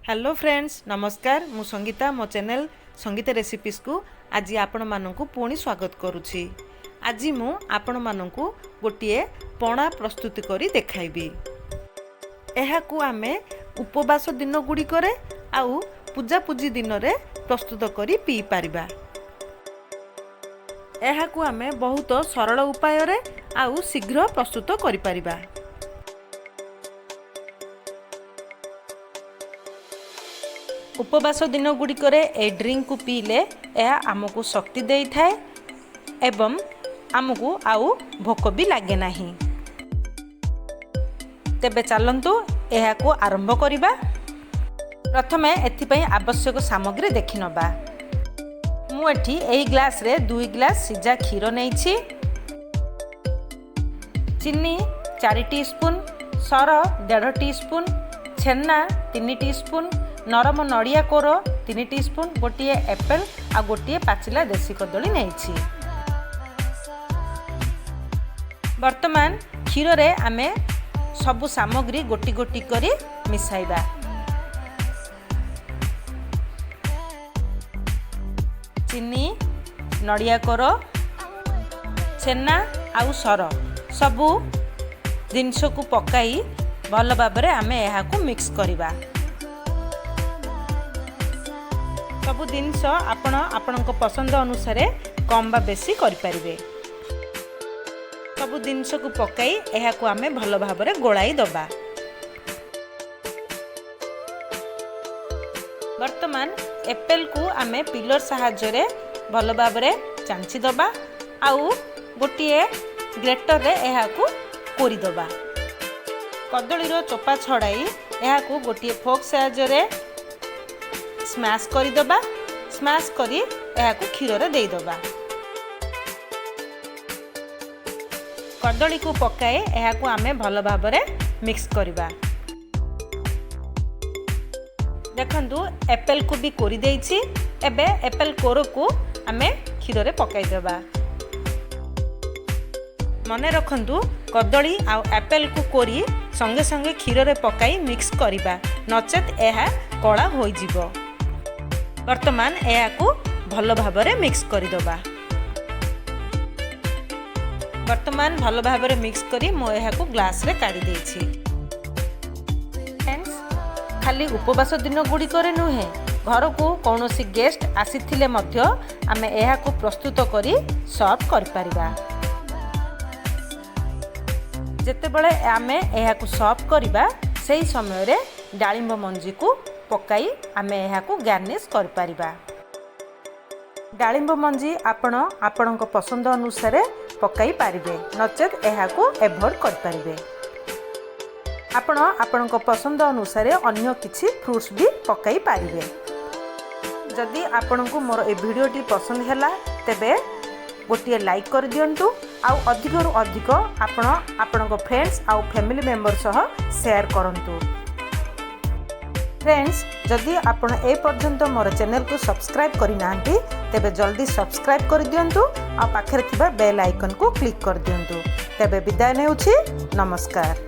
Hello friends नमस्कार मु संगीता मो चैनल संगीता रेसिपीज को आज आपण मानकु पुणी स्वागत करुछि। आज मु आपण मानकु गोटिए पणा प्रस्तुति करी देखाइबी। एहाकु आमे उपवास दिन गुडी करे आउ पूजा पूजी दिन रे प्रस्तुत करी पी पारिबा। एहाकु आमे बहुत सरल उपाय रे आउ शीघ्र प्रस्तुत करि पारिबा। उपवास दिन गुड़िक ए ड्रिंक को पीले यह आमको शक्ति दे थाए एवं आमको आउ भोक भी लगे नहीं। तेबे चलंतु यह को आरंभ करिबा। प्रथमे एथिपई आवश्यक सामग्री देखि नबा। मु एठी एही ग्लास रे 2 ग्लास सिजा क्षीर नेछि, चीनी 4 टीस्पून, सर 1.5 टीस्पून, छेना 3 टीस्पून, नरम नड़िया कोर 3 टीस्पून, गोटे एप्पल आ गोटे पाचिला देसी कदली नहीं। वर्तमान क्षीर रे आमे सबु सामग्री गोटी गोटी करी मिसाइबा। चीनी, नड़िया कोर, छेना आउ सर सबु जिनस को पकाई भल भाबरे आमे एहा को मिक्स करिबा। सबु जिनस आपणक पसंद अनुसार कम बा बेसी करिपारिबे। सबु जिनस को पकाई एहा को आमे भल भाबरे गोलाई दबा। वर्तमान एप्पल को आमे पिलर सहायता रे भल भाबरे चांची दबा आउ गोटिए ग्रेटर रे एहा को कोरी दबा। कदली रो चोपा छड़ाई एहा को गोटिए फोक सहायता रे स्मैश करी दबा। स्मैश करी एहा को क्षीर रे देई दबा। कदली को पकाए एहा को आमे भल भाबरे मिक्स करिबा। देखंतु एप्पल को भी कोरी देइछि। एबे एप्पल कोर को आमे क्षीर रे पकाई दबा। मने रखंतु कदली आ एप्पल को कोरी संगे संगे क्षीर रे पकाई मिक्स करिबा, नचेत एहा कला होई जिवो। वर्तमान एहा को भल भाबरे मिक्स करी दबा। वर्तमान भल भाबरे मिक्स करी मो एहा को ग्लास रे काढी देछि। फ्रेंड्स खाली उपवास दिन गुडी करे नुहे, घर को कौनसी गेस्ट आसीथिले मध्य आमे एहा को प्रस्तुत करी सर्व कर परिबा। जेतेबेले आमे एहा को सर्व करिबा सेही समय रे डाळिंब मंजी को पकाई आमे एहा को गार्निश कर परिबा। डाळिंब मंजी आपणक पसंद अनुसार पकाई पारिबे, नचेत एहा को एवॉइड कर परिबे। आपणक पसंद अनुसार अन्य किछि फ्रूट्स भी पकाई पारिबे। जदि आपणको मोर ए वीडियोटी पसंद हैला तेबे गोटे लाइक कर दियंतु आउ अधिक रु अधिक आपणक फ्रेंड्स आउ फैमिली मेंबर सह शेयर करंतु। फ्रेंड्स जदि आपण ए पर्यंत मोर चैनल को सब्सक्राइब करि नांती तेबे जल्दी सब्सक्राइब कर दियंतु आ पाखरे थिबा बेल आइकन को क्लिक कर दियंतु। तेबे विदाय नेउछि, नमस्कार।